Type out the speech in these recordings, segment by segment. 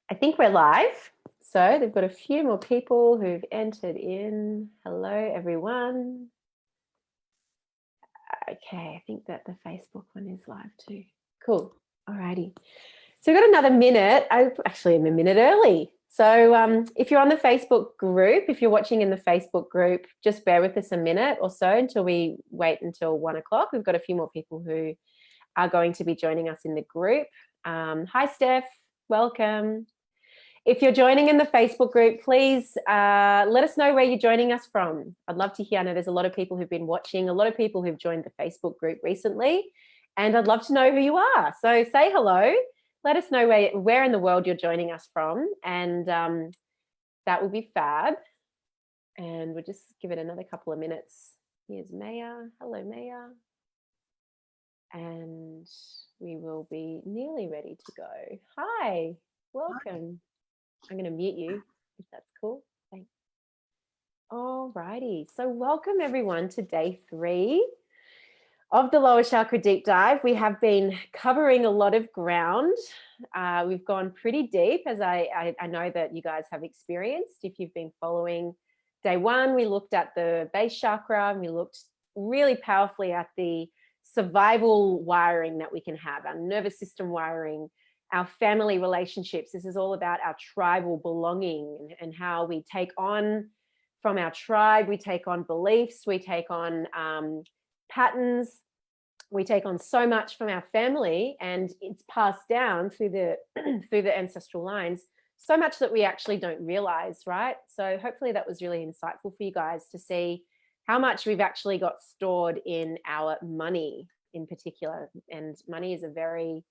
I think we're live. So they've got a few more people who've entered in. Hello, everyone. Okay, I think that the Facebook one is live too. Cool. Alrighty. So we've got another minute. Actually, I'm a minute early. So if you're on the Facebook group, if you're watching in the Facebook group, just bear with us a minute or so until we wait until 1 o'clock. We've got a few more people who are going to be joining us in the group. Hi, Steph. Welcome. If you're joining in the Facebook group, please let us know where you're joining us from. I'd love to hear. I know there's a lot of people who've been watching, a lot of people who've joined the Facebook group recently, and I'd love to know who you are. So say hello. Let us know where in the world you're joining us from, and that will be fab. And we'll just give it another couple of minutes. Here's Maya. Hello, Maya. And we will be nearly ready to go. Hi, welcome. I'm going to mute you if that's cool. Thanks. All righty. So welcome everyone to day 3 of the lower chakra deep dive. We have been covering a lot of ground. We've gone pretty deep, as I know that you guys have experienced. If you've been following day 1, we looked at the base chakra, and we looked really powerfully at the survival wiring that we can have, our nervous system wiring, our family relationships. This is all about our tribal belonging and how we take on from our tribe, we take on beliefs, we take on patterns, we take on so much from our family, and it's passed down through the through the ancestral lines, so much that we actually don't realize, right? So hopefully that was really insightful for you guys to see how much we've actually got stored in our money in particular. And money is a very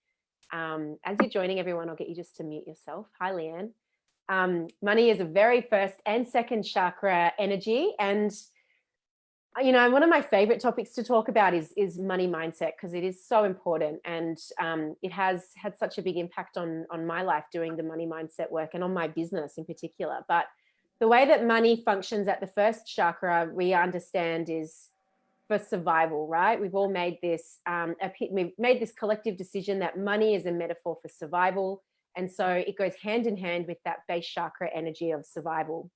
as you're joining everyone, I'll get you just to mute yourself. Hi, Leanne. Money is a very first and second chakra energy. And, you know, one of my favorite topics to talk about is money mindset, because it is so important. And it has had such a big impact on my life doing the money mindset work, and on my business in particular. But the way that money functions at the first chakra, we understand, is for survival, right? We've all made this, we've made this collective decision that money is a metaphor for survival. And so it goes hand in hand with that base chakra energy of survival.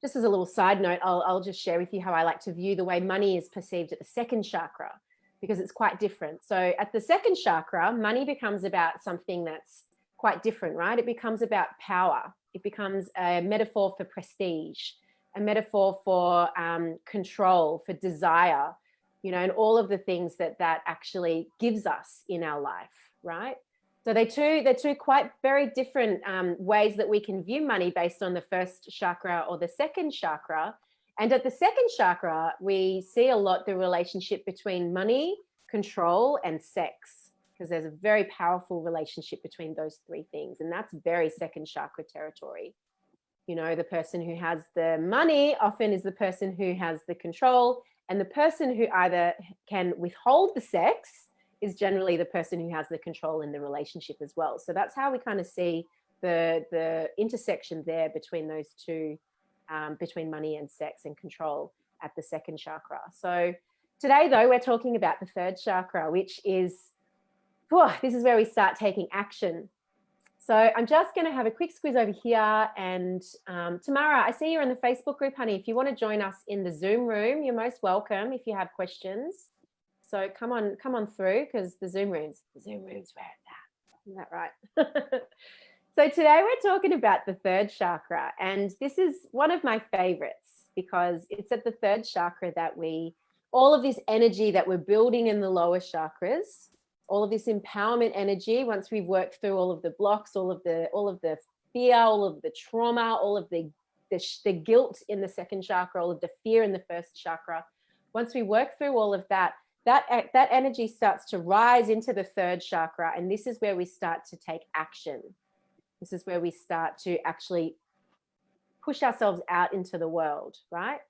Just as a little side note, I'll just share with you how I like to view the way money is perceived at the second chakra, because it's quite different. So at the second chakra, money becomes about something that's quite different, right? It becomes about power. It becomes a metaphor for prestige, a metaphor for control, for desire, you know, and all of the things that actually gives us in our life, right? So they're two quite very different ways that we can view money based on the first chakra or the second chakra. And at the second chakra, we see a lot the relationship between money, control, and sex, because there's a very powerful relationship between those 3 things. And that's very second chakra territory. You know, the person who has the money often is the person who has the control, and the person who either can withhold the sex is generally the person who has the control in the relationship as well. So that's how we kind of see the intersection there between those two, between money and sex and control at the second chakra. So today, though, we're talking about the third chakra, which is, this is where we start taking action. So I'm just going to have a quick squeeze over here. And Tamara, I see you're in the Facebook group, honey. If you want to join us in the Zoom room, you're most welcome if you have questions. So come on through, because the Zoom room's where it's at. Isn't that right? So today we're talking about the third chakra. And this is one of my favorites, because it's at the third chakra that all of this energy that we're building in the lower chakras, all of this empowerment energy, once we've worked through all of the blocks, all of the fear, all of the trauma, all of the guilt in the second chakra, all of the fear in the first chakra, once we work through all of that energy starts to rise into the third chakra. And this is where we start to take action. This is where we start to actually push ourselves out into the world, right?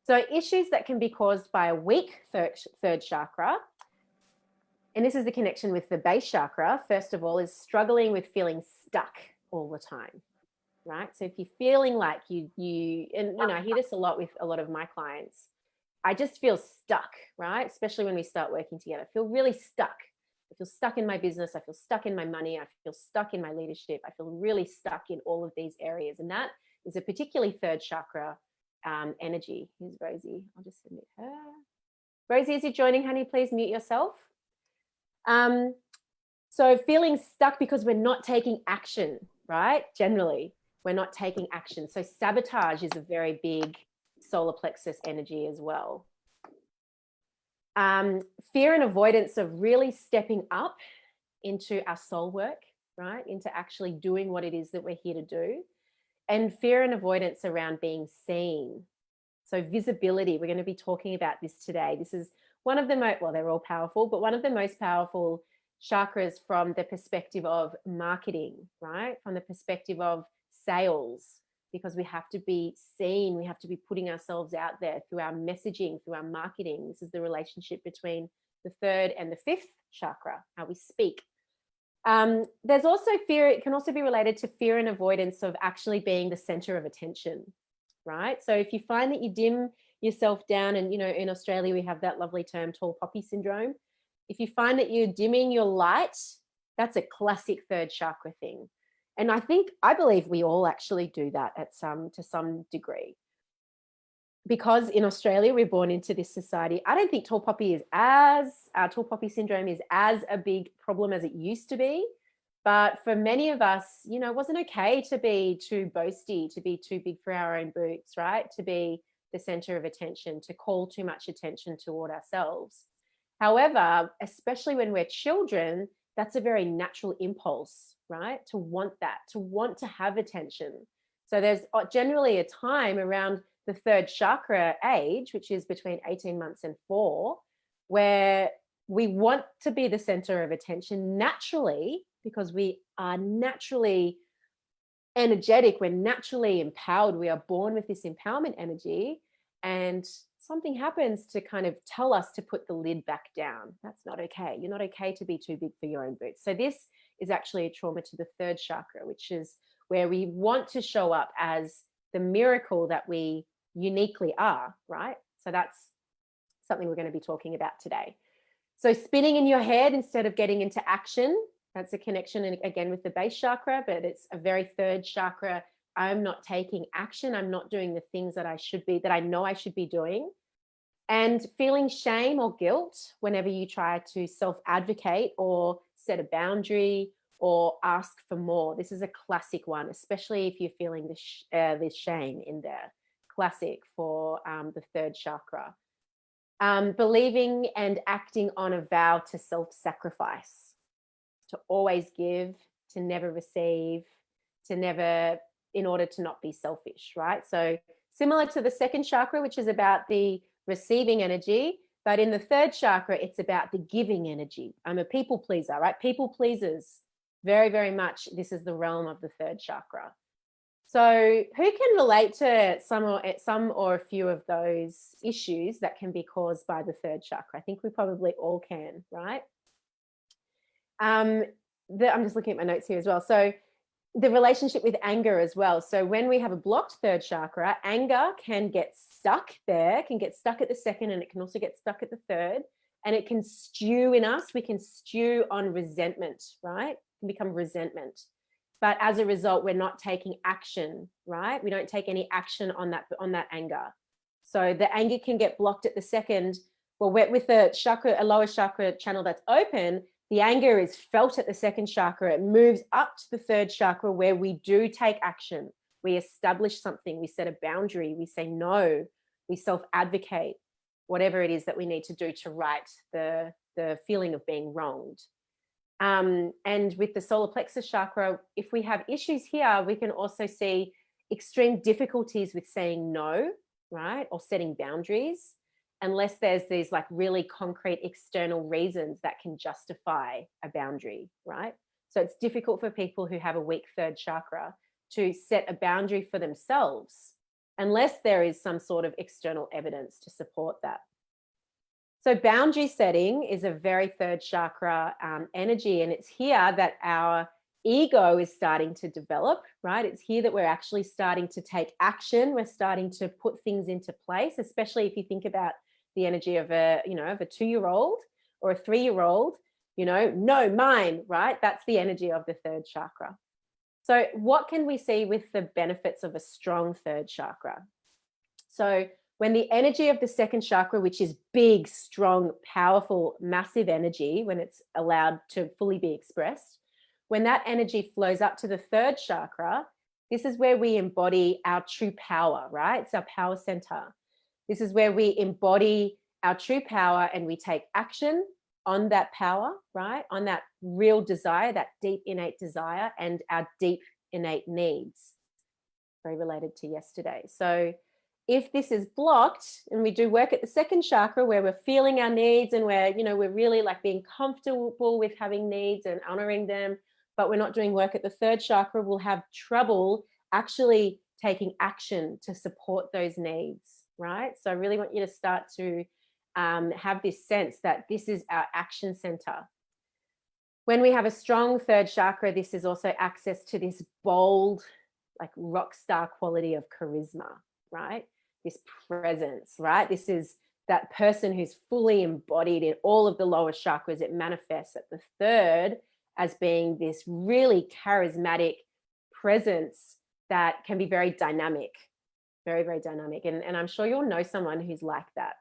So issues that can be caused by a weak third chakra, and this is the connection with the base chakra, first of all, is struggling with feeling stuck all the time, right? So if you're feeling like and you know, I hear this a lot with a lot of my clients, I just feel stuck, right? Especially when we start working together, I feel really stuck. I feel stuck in my business. I feel stuck in my money. I feel stuck in my leadership. I feel really stuck in all of these areas. And that is a particularly third chakra energy. Here's Rosie. I'll just submit her. Rosie, as you're joining, honey, please mute yourself. So feeling stuck because we're not taking action, right? Generally, we're not taking action. So sabotage is a very big solar plexus energy as well. Fear and avoidance of really stepping up into our soul work, right? Into actually doing what it is that we're here to do. And fear and avoidance around being seen. So visibility, we're going to be talking about this today. This is one of the most, well, they're all powerful, but one of the most powerful chakras from the perspective of marketing, right? From the perspective of sales, because we have to be seen. We have to be putting ourselves out there through our messaging, through our marketing. This is the relationship between the third and the fifth chakra, how we speak. There's also fear. It can also be related to fear and avoidance of actually being the center of attention, right? So if you find that you dim yourself down, and, you know, in Australia, we have that lovely term, tall poppy syndrome. If you find that you're dimming your light, that's a classic third chakra thing. And I believe we all actually do that to some degree. Because in Australia, we're born into this society. I don't think tall poppy syndrome is as a big problem as it used to be. But for many of us, you know, it wasn't okay to be too boasty, to be too big for our own boots, right? To be the center of attention, to call too much attention toward ourselves. However, especially when we're children, that's a very natural impulse, right? To want that, to want to have attention. So there's generally a time around the third chakra age, which is between 18 months and 4, where we want to be the center of attention naturally, because we are naturally energetic, we're naturally empowered, we are born with this empowerment energy, and something happens to kind of tell us to put the lid back down. That's not okay. You're not okay to be too big for your own boots. So this is actually a trauma to the third chakra, which is where we want to show up as the miracle that we uniquely are, right? So that's something we're going to be talking about today. So spinning in your head instead of getting into action, that's a connection, and again, with the base chakra, but it's a very third chakra. I'm not taking action. I'm not doing the things that I know I should be doing. And feeling shame or guilt whenever you try to self-advocate or set a boundary or ask for more. This is a classic one, especially if you're feeling this shame in there. Classic for the third chakra. Believing and acting on a vow to self-sacrifice, to always give, to never receive, in order to not be selfish, right? So similar to the second chakra, which is about the receiving energy, but in the third chakra, it's about the giving energy. I'm a people pleaser, right? People pleasers, very, very much. This is the realm of the third chakra. So who can relate to some or a few of those issues that can be caused by the third chakra? I think we probably all can, right? I'm just looking at my notes here as well. So the relationship with anger as well. So when we have a blocked third chakra, anger can get stuck there, can get stuck at the second, and it can also get stuck at the third, and it can stew in us. We can stew on resentment, right? It can become resentment. But as a result, we're not taking action, right? We don't take any action on that anger. So the anger can get blocked at the second. Well, with a lower chakra channel that's open, the anger is felt at the second chakra. It moves up to the third chakra, where we do take action. We establish something. We set a boundary. We say no. We self-advocate, whatever it is that we need to do to right the feeling of being wronged. And with the solar plexus chakra, if we have issues here, we can also see extreme difficulties with saying no, right? Or setting boundaries, unless there's these like really concrete external reasons that can justify a boundary, right? So it's difficult for people who have a weak third chakra to set a boundary for themselves, unless there is some sort of external evidence to support that. So boundary setting is a very third chakra energy, and it's here that our ego is starting to develop, right? It's here that we're actually starting to take action. We're starting to put things into place, especially if you think about the energy of a 2-year-old or a 3-year-old. no, mine, right? That's the energy of the third chakra. So what can we see with the benefits of a strong third chakra? So when the energy of the second chakra, which is big, strong, powerful, massive energy, when it's allowed to fully be expressed, when that energy flows up to the third chakra, this is where we embody our true power, right? It's our power center. This is where we embody our true power and we take action on that power, right? On that real desire, that deep innate desire and our deep innate needs. Very related to yesterday. So if this is blocked, and we do work at the second chakra where we're feeling our needs and we're really like being comfortable with having needs and honoring them, but we're not doing work at the third chakra, we'll have trouble actually taking action to support those needs, right? So I really want you to start to have this sense that this is our action center. When we have a strong third chakra, this is also access to this bold, like rock star quality of charisma, right? This presence, right? This is that person who's fully embodied in all of the lower chakras. It manifests at the third as being this really charismatic presence that can be very dynamic, very, very dynamic. And I'm sure you'll know someone who's like that.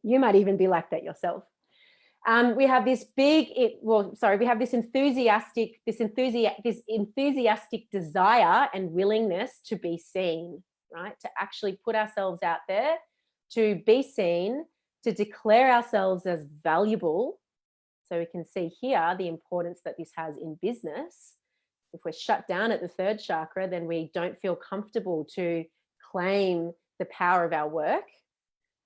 You might even be like that yourself. We have this enthusiastic desire and willingness to be seen, right? To actually put ourselves out there, to be seen, to declare ourselves as valuable. So we can see here the importance that this has in business. If we're shut down at the third chakra, then we don't feel comfortable to claim the power of our work.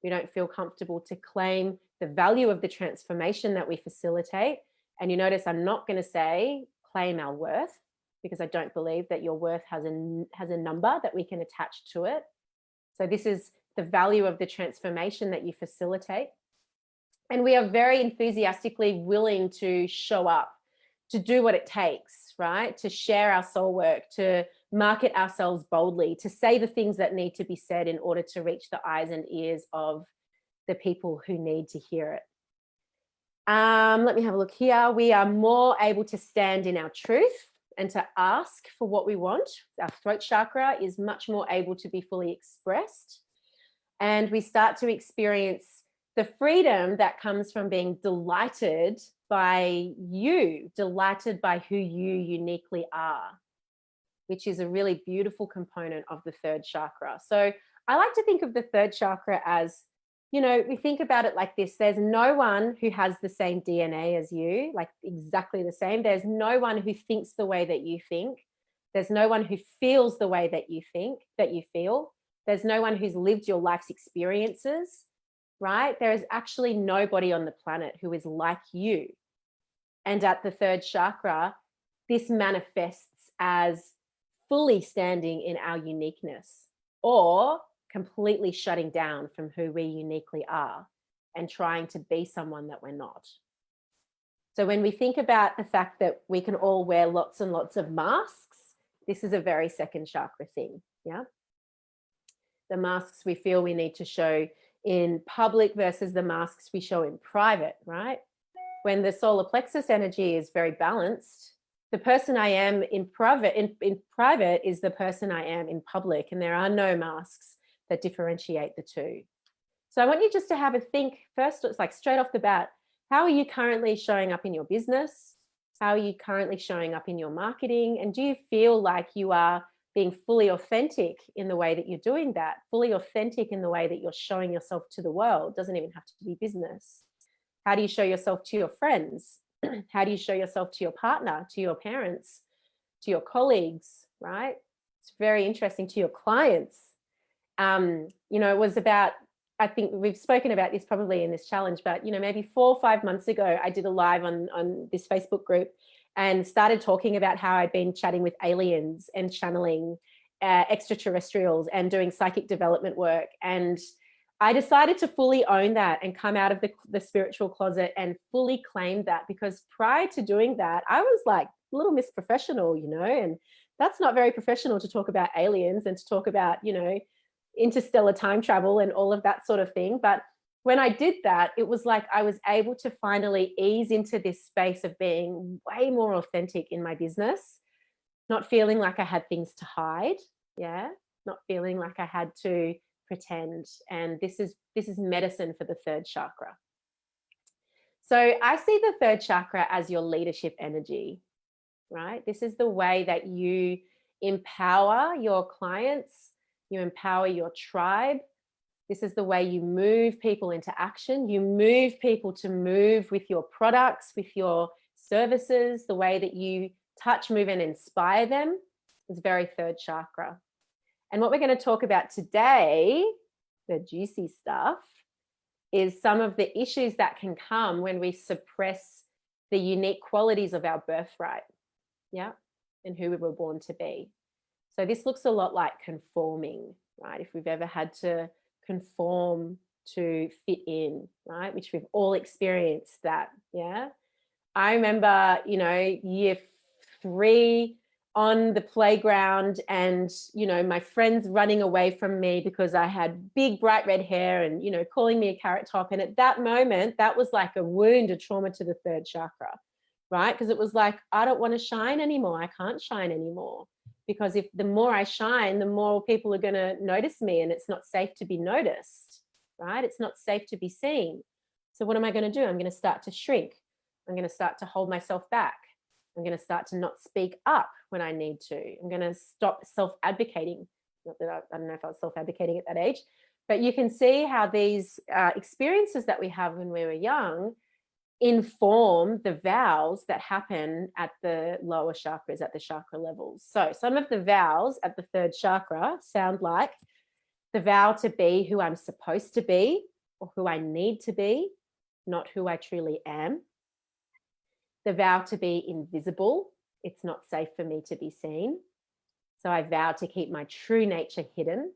We don't feel comfortable to claim the value of the transformation that we facilitate. And you notice I'm not going to say claim our worth, because I don't believe that your worth has a number that we can attach to it. So this is the value of the transformation that you facilitate. And we are very enthusiastically willing to show up, to do what it takes, right? To share our soul work, to market ourselves boldly, to say the things that need to be said in order to reach the eyes and ears of the people who need to hear it. Let me have a look here. We are more able to stand in our truth and to ask for what we want. Our throat chakra is much more able to be fully expressed. And we start to experience the freedom that comes from being delighted by you, delighted by who you uniquely are, which is a really beautiful component of the third chakra. So I like to think of the third chakra as, we think about it like this. There's no one who has the same DNA as you, like exactly the same. There's no one who thinks the way that you think. There's no one who feels the way that you think, that you feel. There's no one who's lived your life's experiences, right? There is actually nobody on the planet who is like you. And at the third chakra, this manifests as fully standing in our uniqueness, or completely shutting down from who we uniquely are and trying to be someone that we're not. So when we think about the fact that we can all wear lots and lots of masks, this is a very second chakra thing, yeah? The masks we feel we need to show in public versus the masks we show in private, right? When the solar plexus energy is very balanced, the person I am in private is the person I am in public, and there are no masks that differentiate the two. So I want you just to have a think first. It's like straight off the bat, how are you currently showing up in your business? How are you currently showing up in your marketing? And do you feel like you are being fully authentic in the way that you're doing that? Fully authentic in the way that you're showing yourself to the world? Doesn't even have to be business. How do you show yourself to your friends? How do you show yourself to your partner, to your parents, to your colleagues, right? It's very interesting, to your clients. It was about, I think we've spoken about this probably in this challenge, but, maybe 4 or 5 months ago, I did a live on this Facebook group and started talking about how I'd been chatting with aliens and channeling extraterrestrials and doing psychic development work. And I decided to fully own that and come out of the spiritual closet and fully claim that, because prior to doing that, I was like a little Miss Professional, and that's not very professional to talk about aliens and to talk about, interstellar time travel and all of that sort of thing. But when I did that, it was like I was able to finally ease into this space of being way more authentic in my business, not feeling like I had things to hide. Yeah. Not feeling like I had to pretend. And this is medicine for the third chakra. So I see the third chakra as your leadership energy, right? This is the way that you empower your clients, you empower your tribe. This is the way you move people into action. You move people to move with your products, with your services, the way that you touch, move, and inspire them is very third chakra. And what we're going to talk about today, the juicy stuff, is some of the issues that can come when we suppress the unique qualities of our birthright, yeah, and who we were born to be. So this looks a lot like conforming, right? If we've ever had to conform to fit in, right? Which we've all experienced that, yeah? I remember, year 3 on the playground and, my friends running away from me because I had big bright red hair and, calling me a carrot top. And at that moment, that was like a wound, a trauma to the third chakra, right? Because it was like, I don't want to shine anymore. I can't shine anymore. Because if the more I shine, the more people are going to notice me, and it's not safe to be noticed, right? It's not safe to be seen. So what am I going to do? I'm going to start to shrink. I'm going to start to hold myself back. I'm going to start to not speak up when I need to. I'm going to stop self-advocating. Not that I don't know if I was self-advocating at that age, but you can see how these experiences that we have when we were young inform the vows that happen at the lower chakras, at the chakra levels. So some of the vows at the third chakra sound like the vow to be who I'm supposed to be or who I need to be, not who I truly am. The vow to be invisible. It's not safe for me to be seen. So I vow to keep my true nature hidden.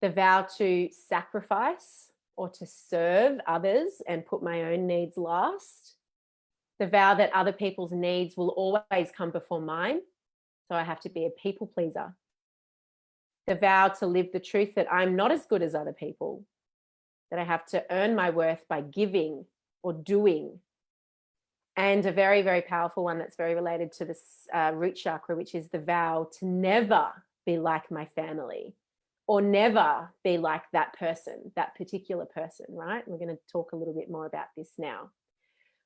The vow to sacrifice or to serve others and put my own needs last. The vow that other people's needs will always come before mine. So I have to be a people pleaser. The vow to live the truth that I'm not as good as other people, that I have to earn my worth by giving or doing. And a very, very powerful one that's very related to this root chakra, which is the vow to never be like my family or never be like that person, that particular person, right? We're going to talk a little bit more about this now.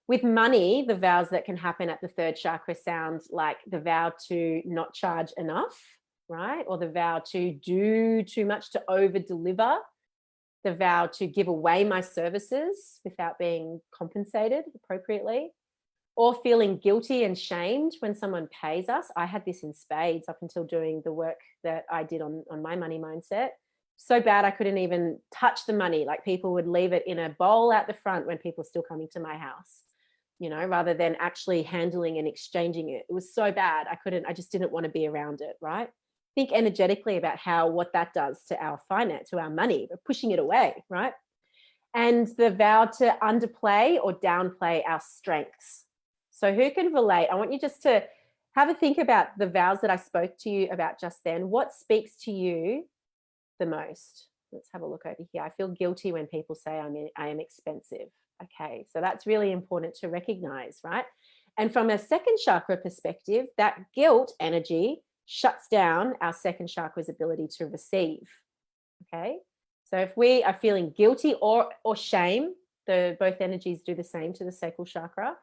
With money, the vows that can happen at the third chakra sound like the vow to not charge enough, right? Or the vow to do too much, to over deliver. The vow to give away my services without being compensated appropriately. Or feeling guilty and shamed when someone pays us. I had this in spades up until doing the work that I did on my money mindset. So bad I couldn't even touch the money. Like people would leave it in a bowl out the front when people were still coming to my house, rather than actually handling and exchanging it. It was so bad. I just didn't want to be around it, right? Think energetically about what that does to our finance, to our money. We're pushing it away, right? And the vow to underplay or downplay our strengths. So who can relate? I want you just to have a think about the vows that I spoke to you about just then. What speaks to you the most? Let's have a look over here. I feel guilty when people say I am expensive. Okay, so that's really important to recognize, right? And from a second chakra perspective, that guilt energy shuts down our second chakra's ability to receive. Okay, so if we are feeling guilty or shame, both energies do the same to the sacral chakra.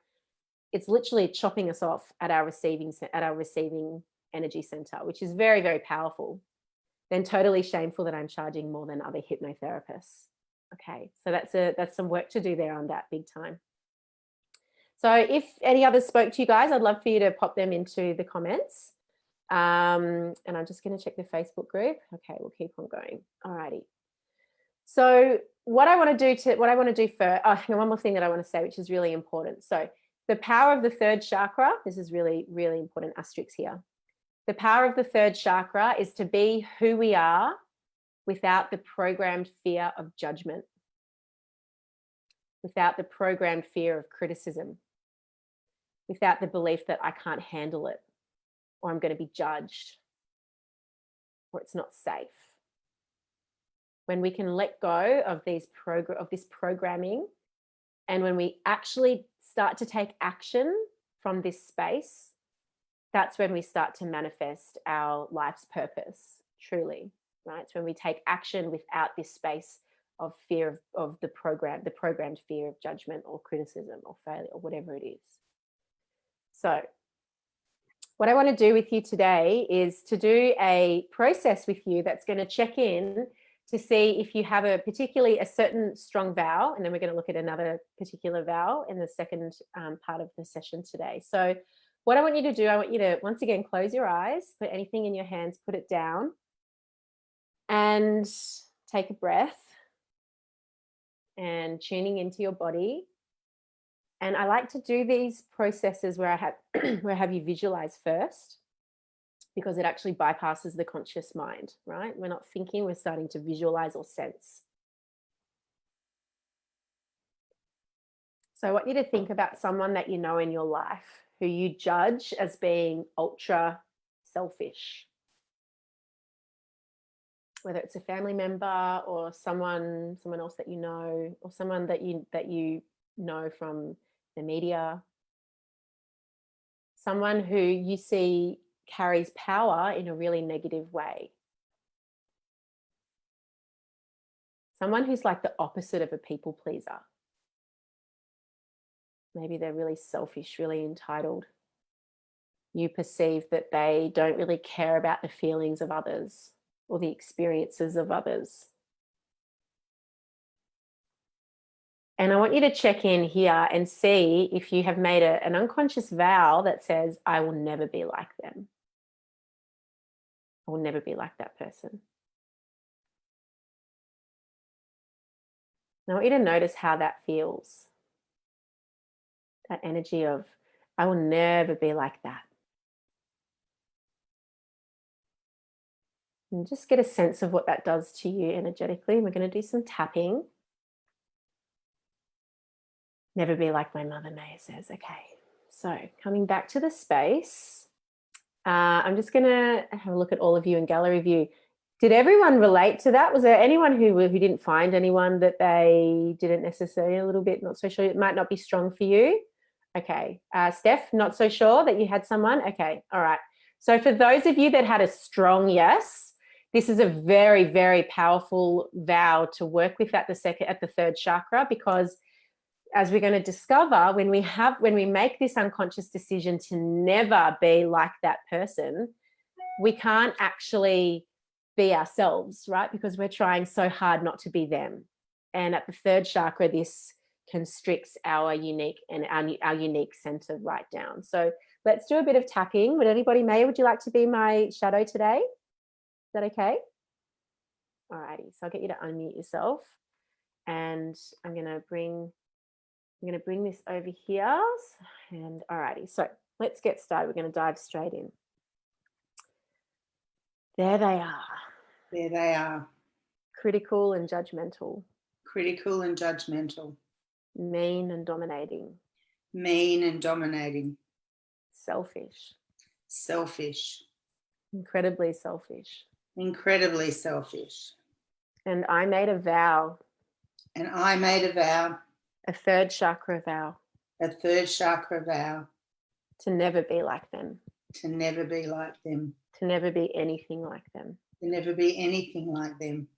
It's literally chopping us off at our receiving energy center, which is very, very powerful. Then totally shameful that I'm charging more than other hypnotherapists. Okay, so that's some work to do there on that, big time. So if any others spoke to you guys, I'd love for you to pop them into the comments. And I'm just going to check the Facebook group. Okay, we'll keep on going. All righty. So what I want to do first, one more thing that I want to say, which is really important. So the power of the third chakra, this is really, really important asterisk here. The power of the third chakra is to be who we are without the programmed fear of judgment, without the programmed fear of criticism, without the belief that I can't handle it, or I'm going to be judged, or it's not safe. when we can let go of this programming, and when we actually start to take action from this space, that's when we start to manifest our life's purpose, truly, right? It's when we take action without this space of fear of the programmed fear of judgment or criticism or failure or whatever it is. So what I want to do with you today is to do a process with you that's going to check in to see if you have a certain strong vow, and then we're going to look at another particular vow in the second part of the session today. So what I want you to do, I want you to once again close your eyes, put anything in your hands, put it down, and take a breath and tuning into your body. And I like to do these processes where I have you visualize first, because it actually bypasses the conscious mind, right? We're not thinking, we're starting to visualize or sense. So I want you to think about someone that you know in your life who you judge as being ultra selfish. Whether it's a family member or someone else that you know, or someone that you know from the media, someone who you see carries power in a really negative way, someone who's like the opposite of a people pleaser. Maybe they're really selfish, really entitled. You perceive that they don't really care about the feelings of others or the experiences of others. And I want you to check in here and see if you have made an unconscious vow that says, I will never be like them. I will never be like that person. And I want you to notice how that feels. That energy of, I will never be like that. And just get a sense of what that does to you energetically. We're going to do some tapping. Never be like my mother, Maya says. Okay, so coming back to the space, I'm just going to have a look at all of you in gallery view. Did everyone relate to that? Was there anyone who didn't find anyone that they didn't necessarily, a little bit not so sure, it might not be strong for you? Okay, Steph, not so sure that you had someone? Okay, all right. So for those of you that had a strong yes, this is a very, very powerful vow to work with at the third chakra, because as we're going to discover, when we make this unconscious decision to never be like that person, we can't actually be ourselves, right? Because we're trying so hard not to be them. And at the third chakra, this constricts our unique center right down. So let's do a bit of tapping. Would you like to be my shadow today? Is that okay? All righty. So I'll get you to unmute yourself, and I'm going to bring this over here. And all righty. So let's get started. We're going to dive straight in. There they are. There they are. Critical and judgmental. Critical and judgmental. Mean and dominating. Mean and dominating. Selfish. Selfish. Incredibly selfish. Incredibly selfish. And I made a vow. And I made a vow. A third chakra vow. A third chakra vow. To never be like them. To never be like them. To never be anything like them. To never be anything like them.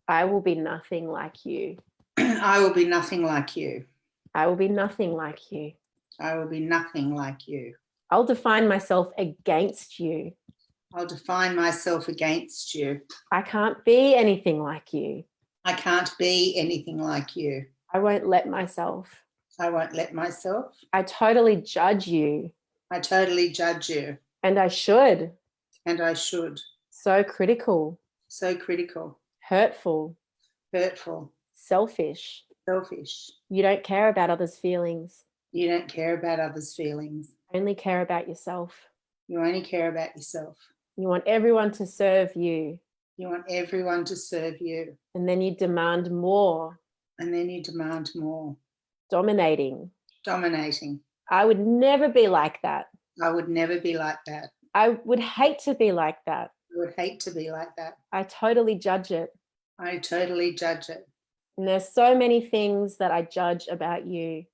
I will be nothing like you. I will be nothing like you. I will be nothing like you. I will be nothing like you. I'll define myself against you. I'll define myself against you. I can't be anything like you. I can't be anything like you. I won't let myself. I won't let myself. I totally judge you. I totally judge you. And I should. And I should. So critical. So critical. Hurtful. Hurtful. Selfish. Selfish. You don't care about others' feelings. You don't care about others' feelings. Only care about yourself. You only care about yourself. You want everyone to serve you. You want everyone to serve you. And then you demand more. And then you demand more. Dominating. Dominating. I would never be like that. I would never be like that. I would hate to be like that. I would hate to be like that. I totally judge it. I totally judge it. And there's so many things that I judge about you.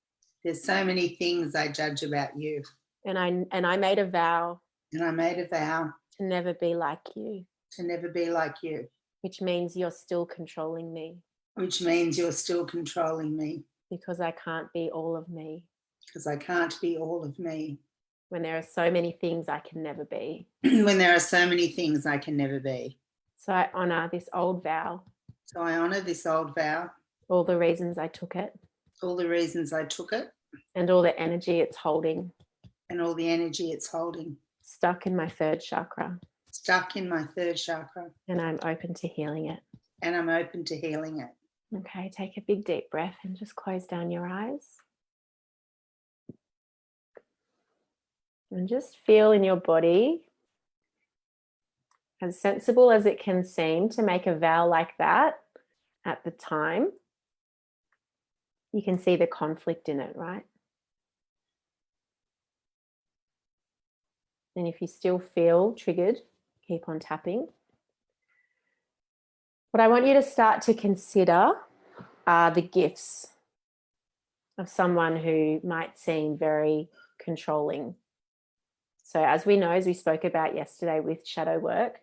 There's so many things I judge about you. And I made a vow And I made a vow to never be like you, to never be like you, which means you're still controlling me which means you're still controlling me because I can't be all of me. because I can't be all of me. When there are so many things I can never be. When there are so many things I can never be. So I honor this old vow, So I honor this old vow, all the reasons I took it, all the reasons I took it, and all the energy it's holding, and all the energy it's holding, stuck in my third chakra. stuck in my third chakra. And I'm open to healing it. And I'm open to healing it. Okay, take a big deep breath and just close down your eyes. And just feel in your body, as sensible as it can seem to make a vow like that at the time. You can see the conflict in it, right? And if you still feel triggered, keep on tapping. What I want you to start to consider are the gifts of someone who might seem very controlling. So as we know, as we spoke about yesterday with shadow work,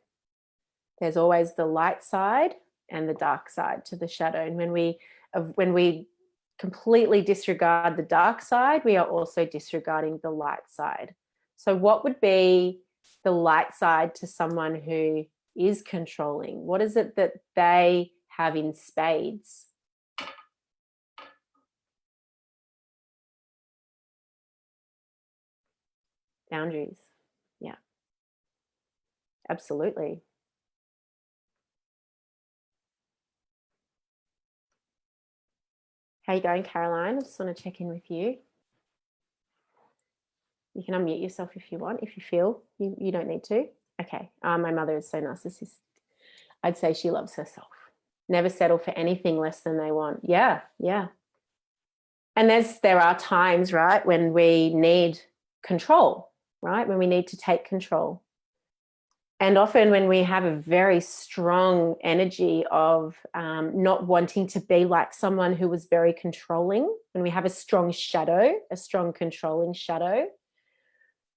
there's always the light side and the dark side to the shadow. And when we completely disregard the dark side, we are also disregarding the light side. So what would be the light side to someone who is controlling? What is it that they have in spades? Boundaries. Yeah, absolutely. How you going, Caroline? I just want to check in with you. You can unmute yourself if you want, if you feel you don't need to. Okay. My mother is so narcissistic. I'd say she loves herself. Never settle for anything less than they want. Yeah, yeah. And there are times, right, when we need control, right? When we need to take control. And often when we have a very strong energy of not wanting to be like someone who was very controlling, when we have a strong shadow, a strong controlling shadow,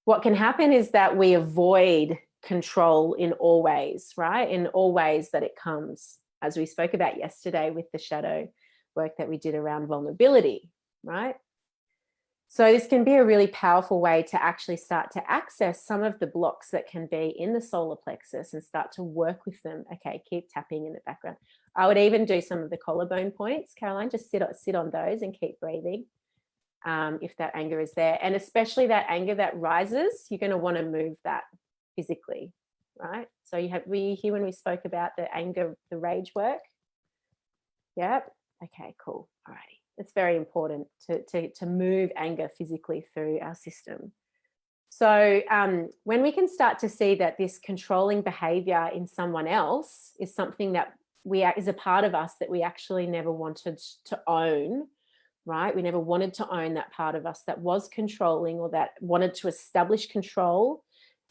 what can happen is that we avoid control in all ways, right? In all ways that it comes, as we spoke about yesterday with the shadow work that we did around vulnerability, right? So this can be a really powerful way to actually start to access some of the blocks that can be in the solar plexus and start to work with them. Okay, keep tapping in the background. I would even do some of the collarbone points, Caroline, just sit on those and keep breathing if that anger is there. And especially that anger that rises, you're going to want to move that physically, right? So were you here when we spoke about the anger, the rage work? Yep. Okay, cool. All righty. It's very important to move anger physically through our system. So when we can start to see that this controlling behavior in someone else is something that is a part of us that we actually never wanted to own, right? We never wanted to own that part of us that was controlling or that wanted to establish control.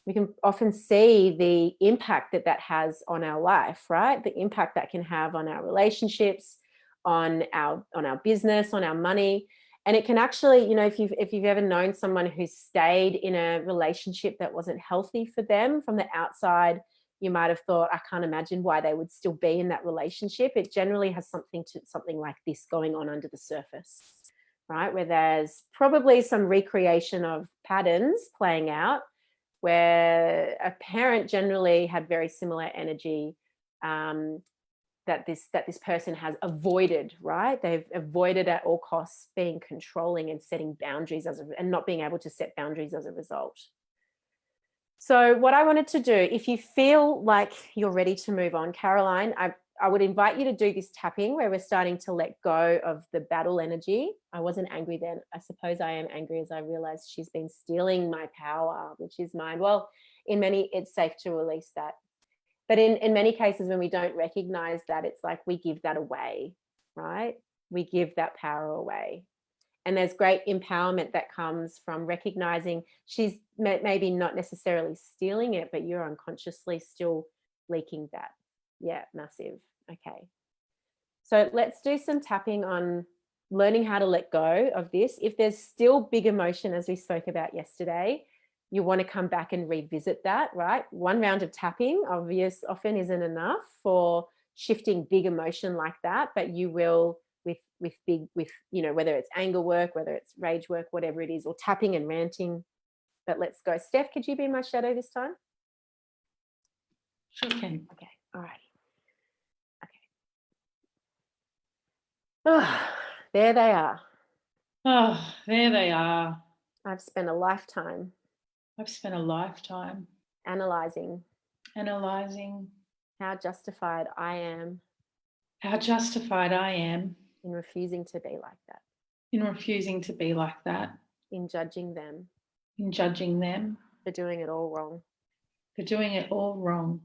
We can often see the impact that has on our life, right? The impact that can have on our relationships, on our business, on our money. And it can actually, if you've ever known someone who stayed in a relationship that wasn't healthy for them from the outside, you might have thought, I can't imagine why they would still be in that relationship. It generally has something like this going on under the surface, right? Where there's probably some recreation of patterns playing out, where a parent generally had very similar energy that this person has avoided, right? They've avoided at all costs being controlling and setting boundaries and not being able to set boundaries as a result. So what I wanted to do, if you feel like you're ready to move on, Caroline, I would invite you to do this tapping where we're starting to let go of the battle energy. I wasn't angry then. I suppose I am angry as I realized she's been stealing my power, which is mine. Well, it's safe to release that. But in many cases, when we don't recognize that, it's like we give that away, right? We give that power away. And there's great empowerment that comes from recognizing she's maybe not necessarily stealing it, but you're unconsciously still leaking that. Yeah, massive. Okay. So let's do some tapping on learning how to let go of this. If there's still big emotion, as we spoke about yesterday, you want to come back and revisit that, right? One round of tapping often isn't enough for shifting big emotion like that, but you will with whether it's anger work, whether it's rage work, whatever it is, or tapping and ranting. But let's go. Steph, could you be my shadow this time? Sure can. Okay. All righty. Oh, there they are. Oh, there they are. I've spent a lifetime I've spent a lifetime analyzing analysing how justified I am how justified I am in refusing to be like that, in refusing to be like that, in judging them in judging them for doing it all wrong. for doing it all wrong.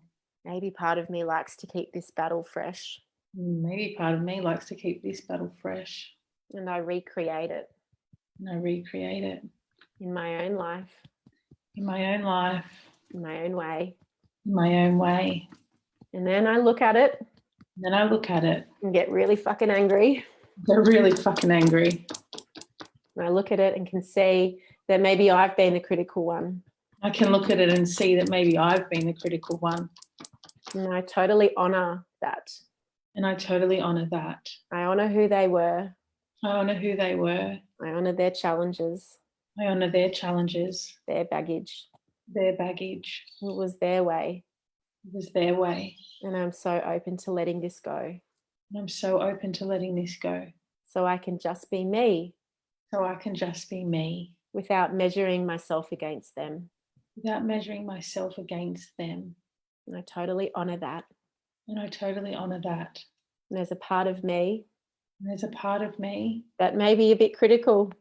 Maybe part of me likes to keep this battle fresh, Maybe part of me likes to keep this battle fresh, and I recreate it and I recreate it in my own life, in my own life, in my own way. in my own way. And then I look at it And then I look at it, and get really fucking angry. they're really fucking angry. And I look at it and can see that maybe I've been the critical one. I can look at it and see that maybe I've been the critical one. And I totally honor that. And I totally honour that. I honor who they were. I honour who they were. I honor their challenges, I honour their challenges, their baggage. their baggage. It was their way. It was their way. And I'm so open to letting this go. And I'm so open to letting this go. So I can just be me So I can just be me without measuring myself against them. without measuring myself against them. And I totally honor that. And I totally honour that. And there's a part of me And there's a part of me that may be a bit critical,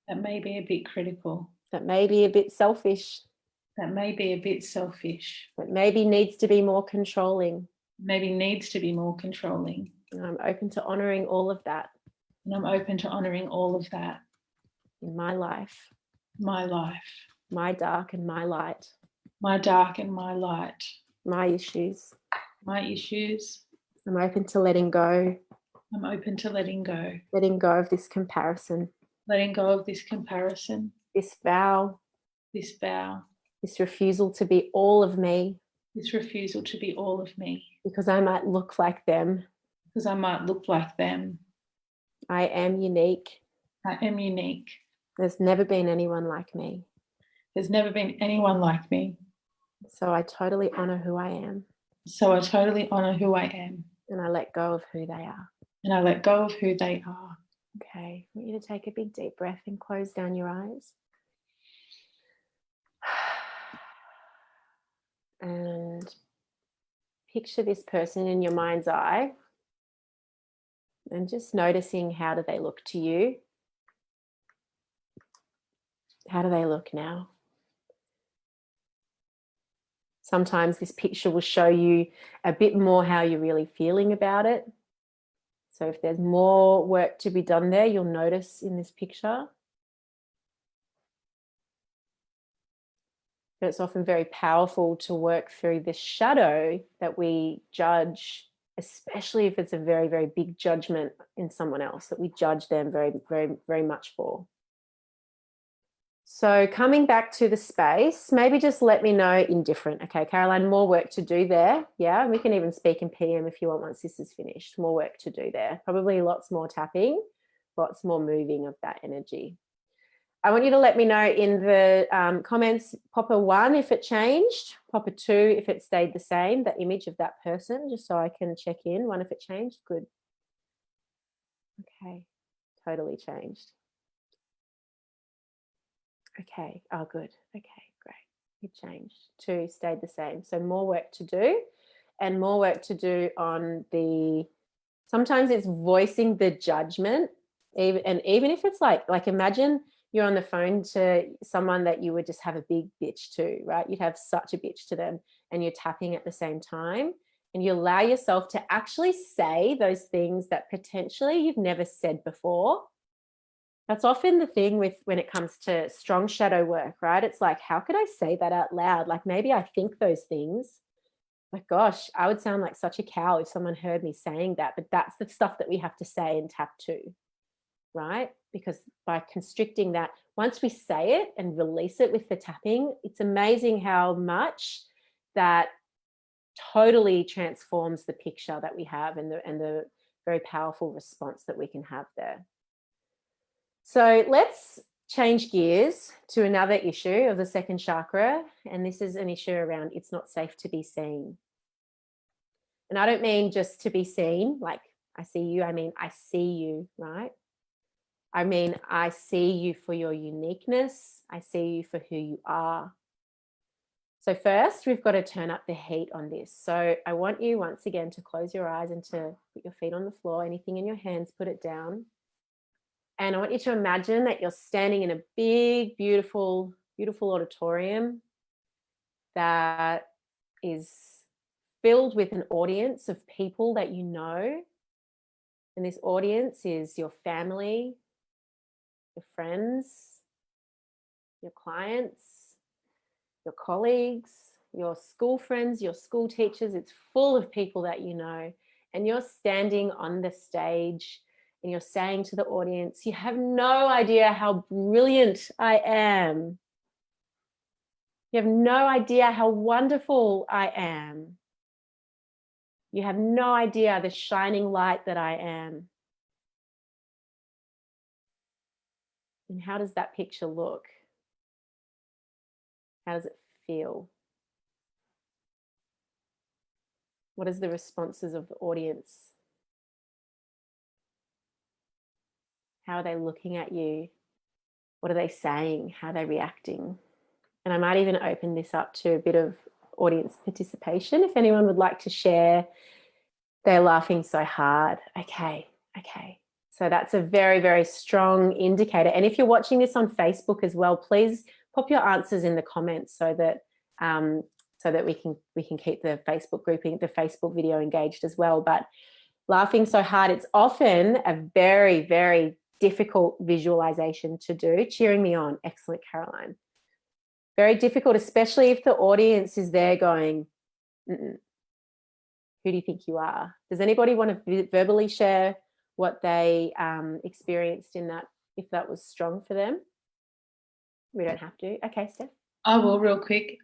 that may be a bit critical, that may be a bit selfish, that may be a bit selfish, that maybe needs to be more controlling. maybe needs to be more controlling. And I'm open to honoring all of that And I'm open to honouring all of that in my life, my life, my dark and my light, my dark and my light, my issues. my issues. I'm open to letting go I'm open to letting go of this comparison, of this comparison, this vow, this vow, this refusal to be all of me this refusal to be all of me, because I might look like them. because I might look like them. I am unique. I am unique. There's never been anyone like me. There's never been anyone like me. So I totally honor who I am So I totally honour who I am. and I let go of who they are. And I let go of who they are. Okay, I want you to take a big deep breath and close down your eyes. And picture this person in your mind's eye and just noticing, how do they look to you? How do they look now? Sometimes this picture will show you a bit more how you're really feeling about it. So if there's more work to be done there, you'll notice in this picture. But it's often very powerful to work through the shadow that we judge, especially if it's a very, very big judgment in someone else that we judge them very, very, very much for. So coming back to the space, maybe just let me know indifferent. Okay, Caroline, more work to do there. Yeah, we can even speak in PM if you want once this is finished. More work to do there. Probably lots more tapping, lots more moving of that energy. I want you to let me know in the comments, pop a 1 if it changed, pop a 2 if it stayed the same, the image of that person, just so I can check in. 1 if it changed, good. Okay, totally changed. Okay, oh good, okay, great, it changed. 2 stayed the same, so more work to do, and more work to do on the, sometimes it's voicing the judgment, even if it's like imagine you're on the phone to someone that you would just have a big bitch to, right? You'd have such a bitch to them and you're tapping at the same time, and you allow yourself to actually say those things that potentially you've never said before. That's often the thing with when it comes to strong shadow work, right? It's like, how could I say that out loud? Like maybe I think those things, My gosh, I would sound like such a cow if someone heard me saying that, but that's the stuff that we have to say and tap to, right? Because by constricting that, once we say it and release it with the tapping, it's amazing how much that totally transforms the picture that we have and the very powerful response that we can have there. So let's change gears to another issue of the second chakra, and this is an issue around it's not safe to be seen. And I don't mean just to be seen, like I see you, I mean I see you, right? I mean I see you for your uniqueness, I see you for who you are. So first, we've got to turn up the heat on this. So I want you once again to close your eyes and to put your feet on the floor, anything in your hands, put it down. And I want you to imagine that you're standing in a big, beautiful, beautiful auditorium that is filled with an audience of people that you know. And this audience is your family, your friends, your clients, your colleagues, your school friends, your school teachers. It's full of people that you know. And you're standing on the stage and you're saying to the audience, you have no idea how brilliant I am. You have no idea how wonderful I am. You have no idea the shining light that I am. And how does that picture look? How does it feel? What is the responses of the audience? How are they looking at you? What are they saying? How are they reacting? And I might even open this up to a bit of audience participation. If anyone would like to share, they're laughing so hard. Okay. So that's a very, very strong indicator. And if you're watching this on Facebook as well, please pop your answers in the comments so that we can keep the Facebook grouping, the Facebook video engaged as well. But laughing so hard, it's often a very, very difficult visualization to do. Cheering me on. Excellent, Caroline. Very difficult, especially if the audience is there going, who do you think you are? Does anybody want to verbally share what they experienced in that, if that was strong for them? We don't have to. Okay, Steph. I will real quick.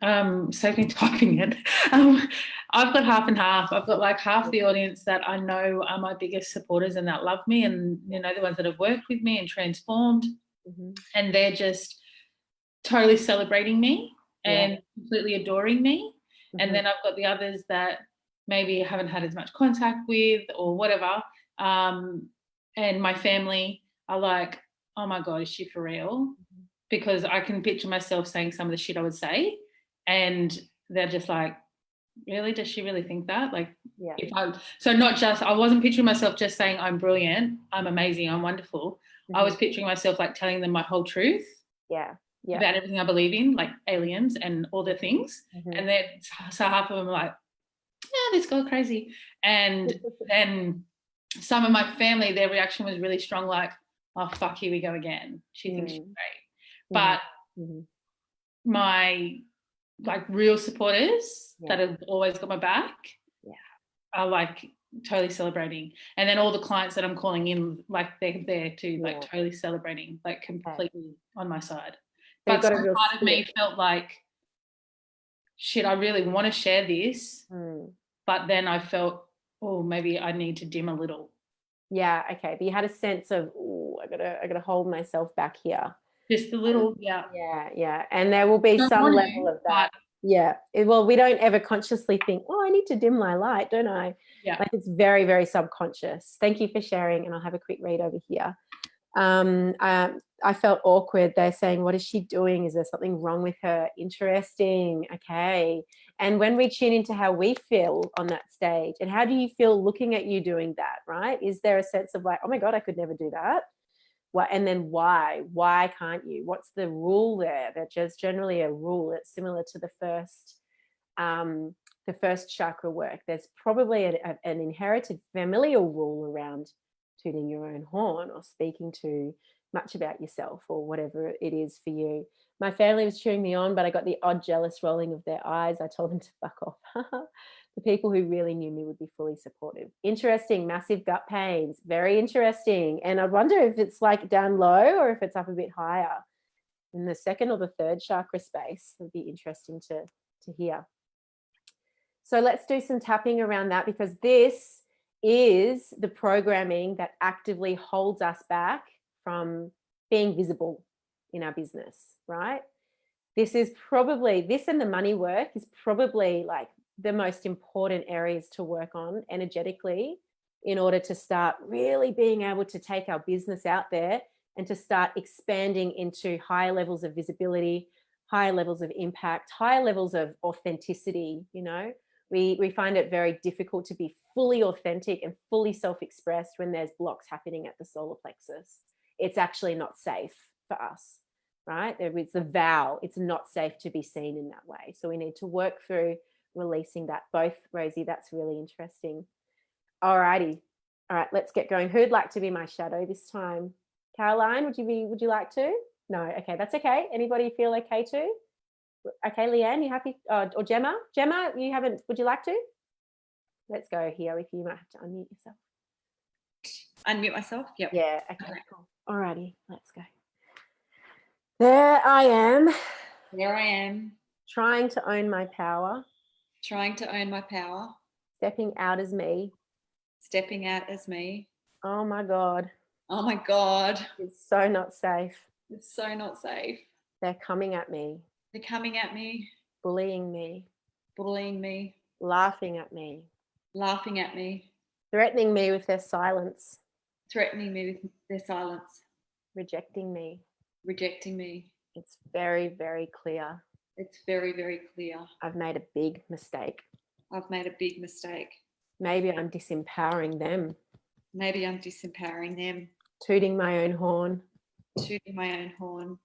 Save me typing it. I've got half and half. I've got like half the audience that I know are my biggest supporters and that love me, and you know, the ones that have worked with me and transformed, and they're just totally celebrating me and completely adoring me. And then I've got the others that maybe I haven't had as much contact with or whatever. And my family are like, oh my God, is she for real? Because I can picture myself saying some of the shit I would say, and they're just like, really? Does she really think that? Like, so not just, I wasn't picturing myself just saying I'm brilliant, I'm amazing, I'm wonderful. I was picturing myself like telling them my whole truth. About everything I believe in, like aliens and all the things. And then so half of them are like, yeah, this girl crazy. And then some of my family, their reaction was really strong, like, oh fuck, here we go again. She thinks she's great. But my like real supporters that have always got my back are like totally celebrating. And then all the clients that I'm calling in, like they're there too, like totally celebrating, like completely on my side. But some part of me felt like, shit, I really want to share this. But then I felt, oh, maybe I need to dim a little. Yeah, okay. But you had a sense of, oh, I gotta hold myself back here. Just a little, yeah. And there will be some level of that. Well, we don't ever consciously think, oh, I need to dim my light, don't I? Like it's very, very subconscious. Thank you for sharing. And I'll have a quick read over here. I felt awkward. They're saying, what is she doing? Is there something wrong with her? Interesting. Okay. And when we tune into how we feel on that stage, and how do you feel looking at you doing that, right? Is there a sense of like, oh my God, I could never do that? What? And then why? Why can't you? What's the rule there? That's just generally a rule. It's similar to the first chakra work. There's probably an inherited familial rule around tooting your own horn or speaking too much about yourself or whatever it is for you. My family was cheering me on, but I got the odd jealous rolling of their eyes. I told them to fuck off. The people who really knew me would be fully supportive. Interesting, massive gut pains. Very interesting. And I wonder if it's like down low or if it's up a bit higher in the second or the third chakra space. It'd be interesting to hear. So let's do some tapping around that, because this is the programming that actively holds us back from being visible in our business, right? This and the money work is probably like the most important areas to work on energetically in order to start really being able to take our business out there and to start expanding into higher levels of visibility, higher levels of impact, higher levels of authenticity. You know, we find it very difficult to be fully authentic and fully self-expressed when there's blocks happening at the solar plexus. It's actually not safe for us, right? It's a vow. It's not safe to be seen in that way. So we need to work through releasing that. Both, Rosie, that's really interesting. All righty. All right, let's get going. Who'd like to be my shadow this time? Caroline, would you like to? No, okay, that's okay. Anybody feel okay to? Okay, Leanne, you happy? Or Gemma? Gemma, you haven't, would you like to? Let's go here. If you might have to unmute yourself. Unmute myself? Yep. Yeah, okay, cool. All righty, let's go. There I am. There I am. Trying to own my power. Trying to own my power. Stepping out as me. Stepping out as me. Oh my God. Oh my God. It's so not safe. It's so not safe. They're coming at me. They're coming at me. Bullying me. Bullying me. Laughing at me. Laughing at me. Threatening me with their silence. Threatening me with their silence. Rejecting me. Rejecting me. It's very, very clear. It's very, very clear. I've made a big mistake. I've made a big mistake. Maybe I'm disempowering them. Maybe I'm disempowering them. Tooting my own horn. Tooting my own horn.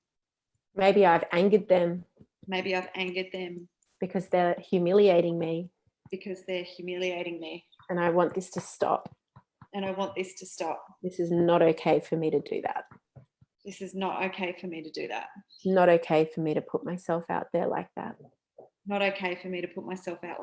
Maybe I've angered them. Maybe I've angered them. Because they're humiliating me. Because they're humiliating me. And I want this to stop. And I want this to stop. This is not okay for me to do that. This is not okay for me to do that. It's not okay for me to put myself out there like that. Not okay for me to put myself out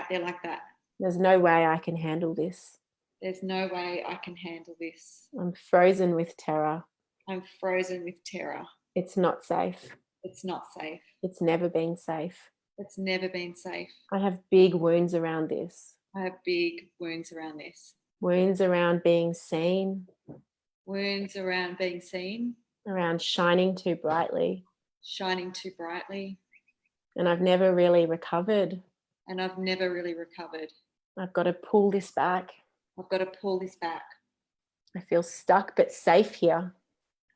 there like that. There's no way I can handle this. There's no way I can handle this. I'm frozen with terror. I'm frozen with terror. It's not safe. It's not safe. It's never been safe. It's never been safe. I have big wounds around this. I have big wounds around this. Wounds around being seen. Wounds around being seen. Around shining too brightly. Shining too brightly. And I've never really recovered. And I've never really recovered. I've got to pull this back. I've got to pull this back. I feel stuck but safe here.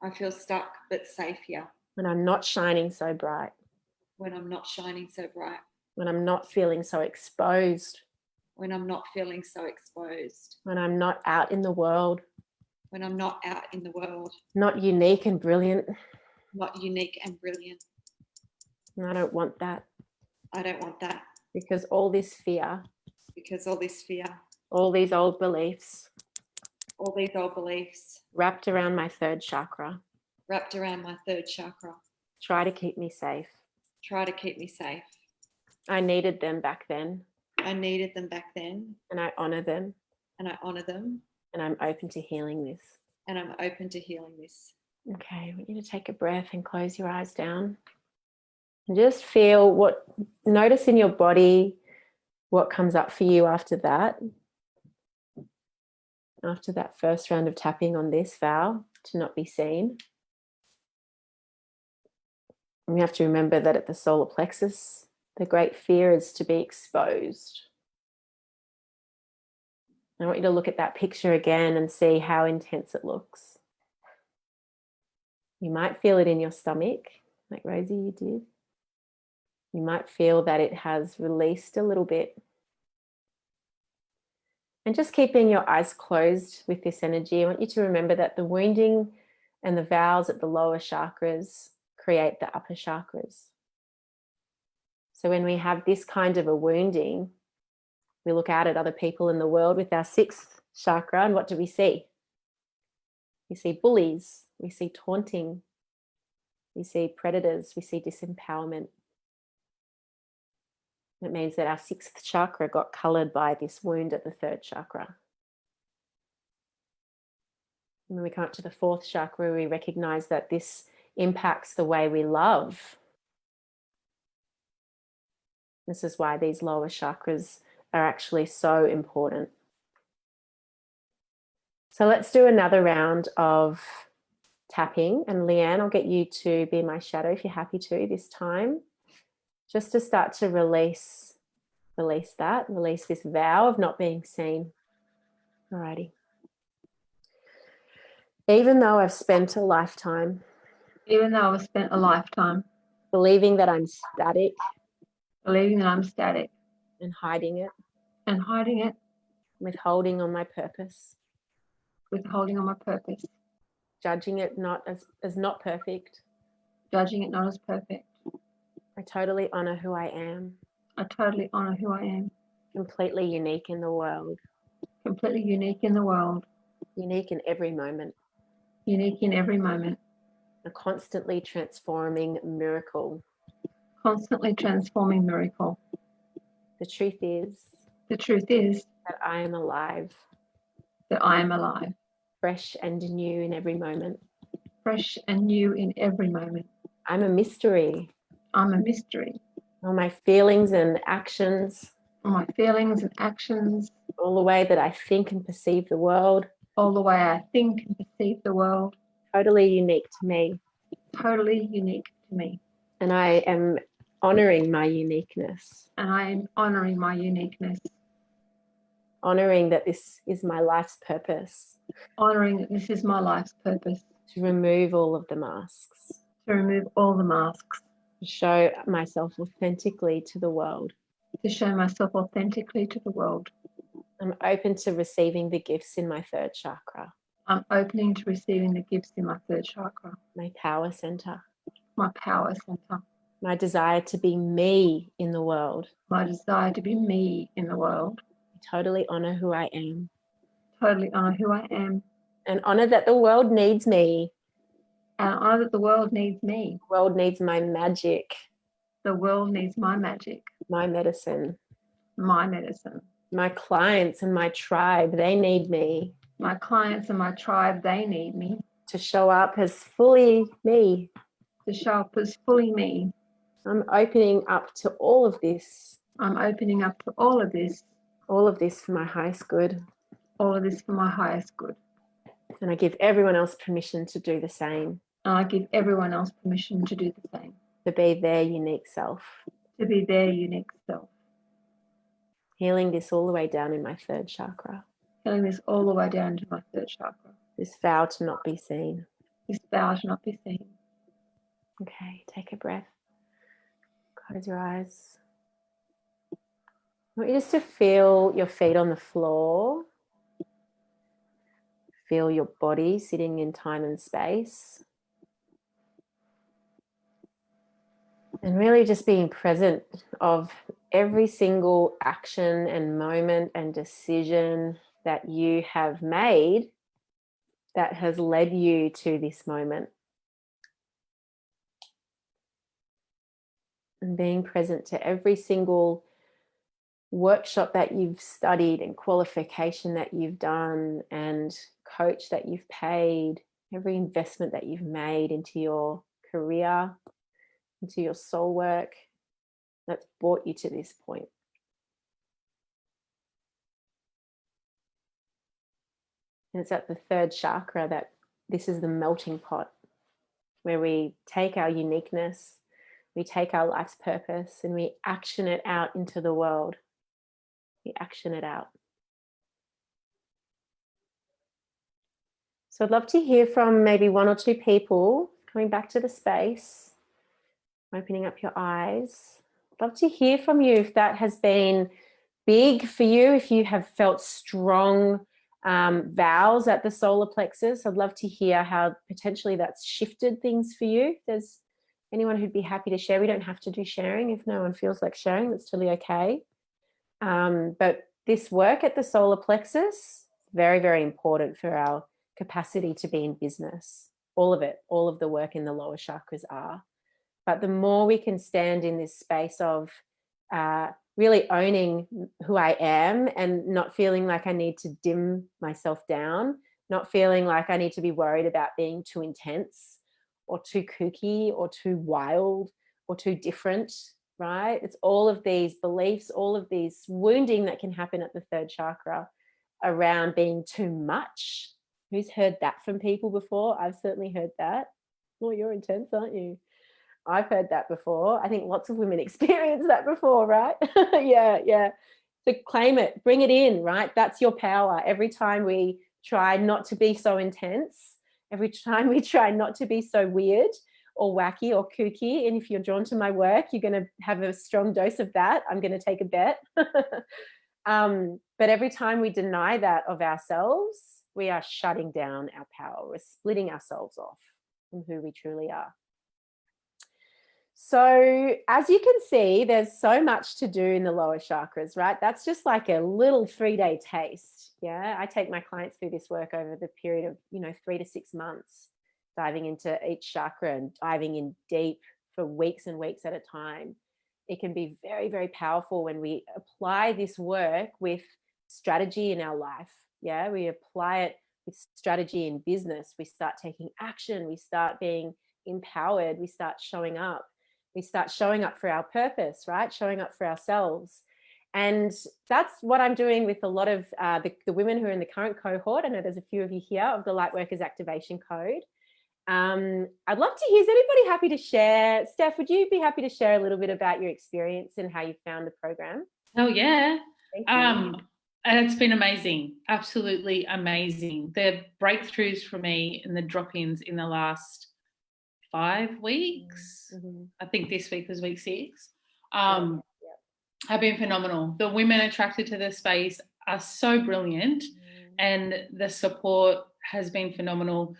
I feel stuck but safe here. When I'm not shining so bright. When I'm not shining so bright. When I'm not feeling so exposed. When I'm not feeling so exposed. When I'm not out in the world. When I'm not out in the world. Not unique and brilliant. Not unique and brilliant. And I don't want that. I don't want that. Because all this fear. Because all this fear. All these old beliefs. All these old beliefs. Wrapped around my third chakra. Wrapped around my third chakra. Try to keep me safe. Try to keep me safe. I needed them back then. I needed them back then. And I honor them. And I honor them. And I'm open to healing this. And I'm open to healing this. Okay, I want you to take a breath and close your eyes down. And just notice in your body what comes up for you after that. After that first round of tapping on this vow to not be seen. And we have to remember that at the solar plexus, the great fear is to be exposed. I want you to look at that picture again and see how intense it looks. You might feel it in your stomach, like Rosie, you did. You might feel that it has released a little bit. And just keeping your eyes closed with this energy, I want you to remember that the wounding and the vows at the lower chakras create the upper chakras. So when we have this kind of a wounding, we look out at other people in the world with our sixth chakra, and what do we see? We see bullies, we see taunting, We see predators, we see disempowerment. It means that our 6th chakra got colored by this wound at the 3rd chakra. And when we come up to the 4th chakra, we recognize that this impacts the way we love. This is why these lower chakras are actually so important. So let's do another round of tapping. And Leanne, I'll get you to be my shadow if you're happy to this time. Just to start to release this vow of not being seen. Alrighty. Even though I've spent a lifetime believing that I'm static and hiding it, withholding on my purpose, judging it not as not perfect, I totally honor who I am, completely unique in the world, unique in every moment, a constantly transforming miracle. The truth is that I am alive, fresh and new in every moment. I'm a mystery. All my feelings and actions, all the way that I think and perceive the world, totally unique to me. And I am honoring my uniqueness, honoring that this is my life's purpose, to remove all of the masks, to show myself authentically to the world. I'm open to receiving the gifts in my 3rd chakra, I'm opening to receiving the gifts in my 3rd chakra, my power center, my power center, my desire to be me in the world. my desire to be me in the world. I totally honor who I am Totally honor who I am, and honor that the world needs me. and honor that the world needs me. The world needs my magic, The world needs my magic, my medicine. my medicine. My clients and my tribe, they need me My clients and my tribe, they need me to show up as fully me. to show up as fully me. I'm opening up to all of this I'm opening up to all of this for my highest good. all of this for my highest good. And I give everyone else permission to do the same, And I give everyone else permission to do the same, to be their unique self. to be their unique self. Healing this all the way down in my 3rd chakra. Feeling this all the way down to my 3rd chakra. This vow to not be seen. This vow to not be seen. Okay, take a breath. Close your eyes. I want you just to feel your feet on the floor. Feel your body sitting in time and space. And really just being present of every single action and moment and decision that you have made that has led you to this moment. And being present to every single workshop that you've studied and qualification that you've done and coach that you've paid, every investment that you've made into your career, into your soul work that's brought you to this point. And it's at the 3rd chakra that this is the melting pot where we take our uniqueness, we take our life's purpose and we action it out into the world. We action it out. So I'd love to hear from maybe 1 or 2 people coming back to the space, opening up your eyes. I'd love to hear from you if that has been big for you, if you have felt strong vows at the solar plexus. I'd love to hear how potentially that's shifted things for you. If there's anyone who'd be happy to share, we don't have to do sharing. If no one feels like sharing, that's totally okay. But this work at the solar plexus, very, very important for our capacity to be in business all of it, all of the work in the lower chakras are. But the more we can stand in this space of really owning who I am and not feeling like I need to dim myself down, not feeling like I need to be worried about being too intense or too kooky or too wild or too different, right? It's all of these beliefs, all of these wounding that can happen at the third chakra around being too much. Who's heard that from people before? I've certainly heard that. Oh, you're intense, aren't you? I've heard that before. I think lots of women experience that before, right? yeah. So claim it, bring it in, right? That's your power. Every time we try not to be so intense, every time we try not to be so weird or wacky or kooky, and if you're drawn to my work, you're going to have a strong dose of that. I'm going to take a bet. But every time we deny that of ourselves, we are shutting down our power. We're splitting ourselves off from who we truly are. So as you can see, there's so much to do in the lower chakras, right? That's just like a little 3-day taste. Yeah, I take my clients through this work over the period of 3 to 6 months, diving into each chakra and diving in deep for weeks and weeks at a time. It can be very, very powerful when we apply this work with strategy in our life. Yeah, we apply it with strategy in business. We start taking action. We start being empowered. We start showing up. We start showing up for our purpose, right? Showing up for ourselves. And that's what I'm doing with a lot of the women who are in the current cohort. I know there's a few of you here of the Lightworkers Activation Code. I'd love to hear, is anybody happy to share? Steph, would you be happy to share a little bit about your experience and how you found the program? Oh, yeah. Thank you. It's been amazing. Absolutely amazing. The breakthroughs for me and the drop-ins in the last 5 weeks. Mm-hmm. I think this week was week 6. Have been phenomenal. The women attracted to the space are so brilliant, and the support has been phenomenal.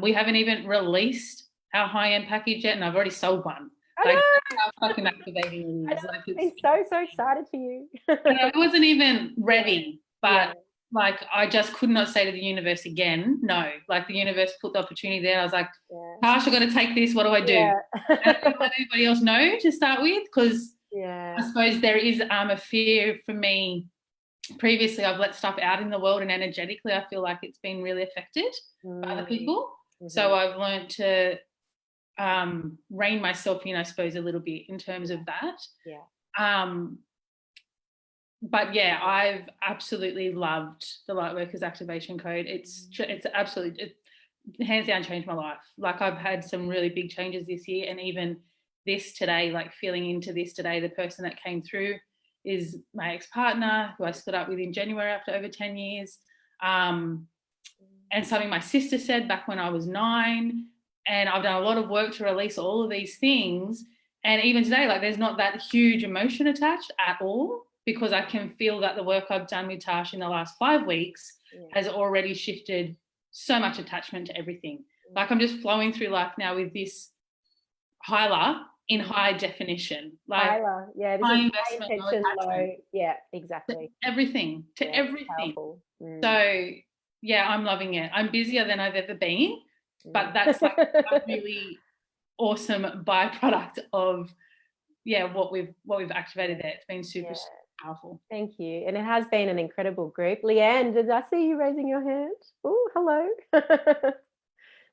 We haven't even released our high-end package yet, and I've already sold one. Like, how fucking activating it is. Like, I'm so excited for you. I wasn't even ready, but like I just could not say to the universe again, no. Like the universe put the opportunity there. I was like, Tash, I've got to take this. What do I do? And I didn't let anybody else know to start with, because I suppose there is a fear for me. Previously, I've let stuff out in the world, and energetically, I feel like it's been really affected by other people. Mm-hmm. So I've learned to rein myself in, I suppose, a little bit in terms of that. But yeah, I've absolutely loved the Lightworkers Activation Code. It's absolutely, hands down, changed my life. Like I've had some really big changes this year, and even this today, like feeling into this today, the person that came through is my ex-partner who I split up with in January after over 10 years. And something my sister said back when I was 9. And I've done a lot of work to release all of these things. And even today, like there's not that huge emotion attached at all, because I can feel that the work I've done with Tash in the last 5 weeks has already shifted so much attachment to everything. Like I'm just flowing through life now with this Hyla in high definition. Like Hyla, this high is investment, high intention, low attachment. Exactly. To everything. So yeah, I'm loving it. I'm busier than I've ever been, but that's like a really awesome byproduct of what we've activated there. It's been super powerful. Thank you. And it has been an incredible group. Leanne, did I see you raising your hand? Oh, hello.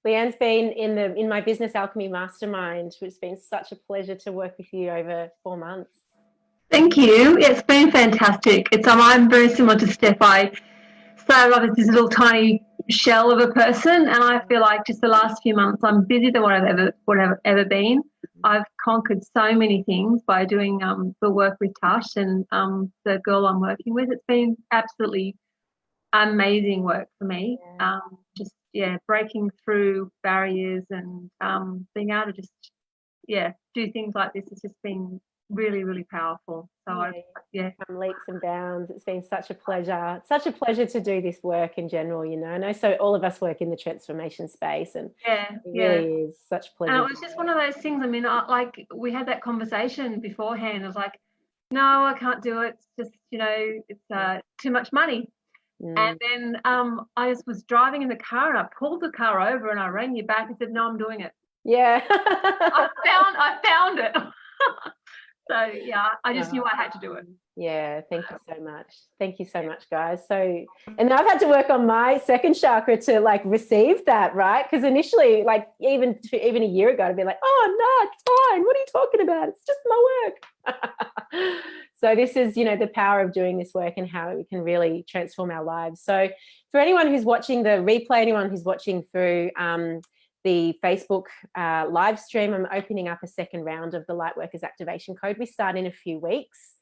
Leanne's been in my Business Alchemy Mastermind. It's been such a pleasure to work with you over 4 months. Thank you. It's been fantastic. I'm very similar to Steph. I started off as this little tiny shell of a person, and I feel like just the last few months I'm busier than what I've ever been. I've conquered so many things by doing the work with Tash and the girl I'm working with. It's been absolutely amazing work for me. Breaking through barriers and being able to just do things like this has just been really, really powerful. So from leaps and bounds. It's been such a pleasure to do this work in general, I know so all of us work in the transformation space, and it really is such a pleasure. And it was just one of those things. I mean, like we had that conversation beforehand. I was like, no, I can't do it. It's just, it's too much money. And then I just was driving in the car and I pulled the car over and I rang you back and said, no, I'm doing it. Yeah. I found it. So yeah, I just knew I had to do it. Yeah, thank you so much. Thank you so much, guys. So, and I've had to work on my second chakra to like receive that, right? Because initially, like even a year ago, I'd be like, oh no, it's fine. What are you talking about? It's just my work. So this is, you know, the power of doing this work and how we can really transform our lives. So for anyone who's watching the replay, anyone who's watching through the Facebook live stream, I'm opening up a second round of the Lightworkers Activation Code. We start in a few weeks.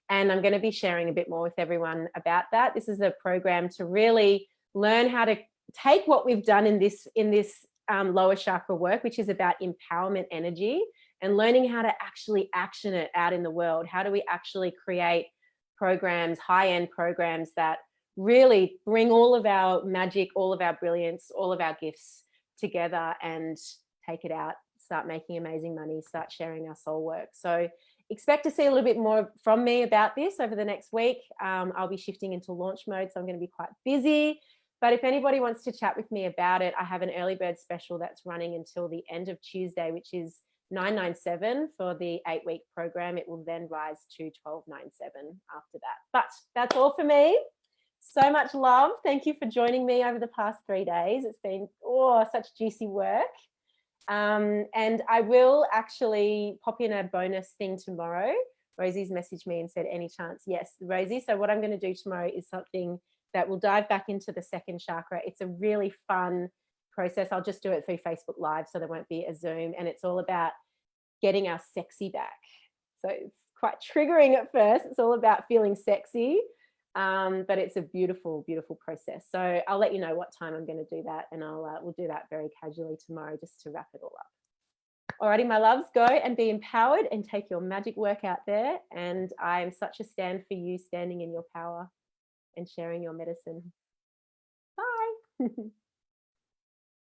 And I'm going to be sharing a bit more with everyone about that. This is a program to really learn how to take what we've done in this lower chakra work, which is about empowerment energy, and learning how to actually action it out in the world. How do we actually create programs, high-end programs that really bring all of our magic, all of our brilliance, all of our gifts together and take it out, start making amazing money, start sharing our soul work. So expect to see a little bit more from me about this over the next week. I'll be shifting into launch mode, so I'm going to be quite busy. But if anybody wants to chat with me about it, I have an early bird special that's running until the end of Tuesday, which is $997 for the 8-week program. It will then rise to $1297 after that. But that's all for me. So much love. Thank you for joining me over the past 3 days. It's been such juicy work. And I will actually pop in a bonus thing tomorrow. Rosie's messaged me and said, any chance? Yes, Rosie. So what I'm going to do tomorrow is something that will dive back into the second chakra. It's a really fun process. I'll just do it through Facebook Live, so there won't be a Zoom. And it's all about getting our sexy back. So it's quite triggering at first. It's all about feeling sexy. But it's a beautiful, beautiful process. So I'll let you know what time I'm going to do that, and we'll do that very casually tomorrow just to wrap it all up. Alrighty, my loves, go and be empowered and take your magic work out there. And I am such a stand for you, standing in your power and sharing your medicine. Bye.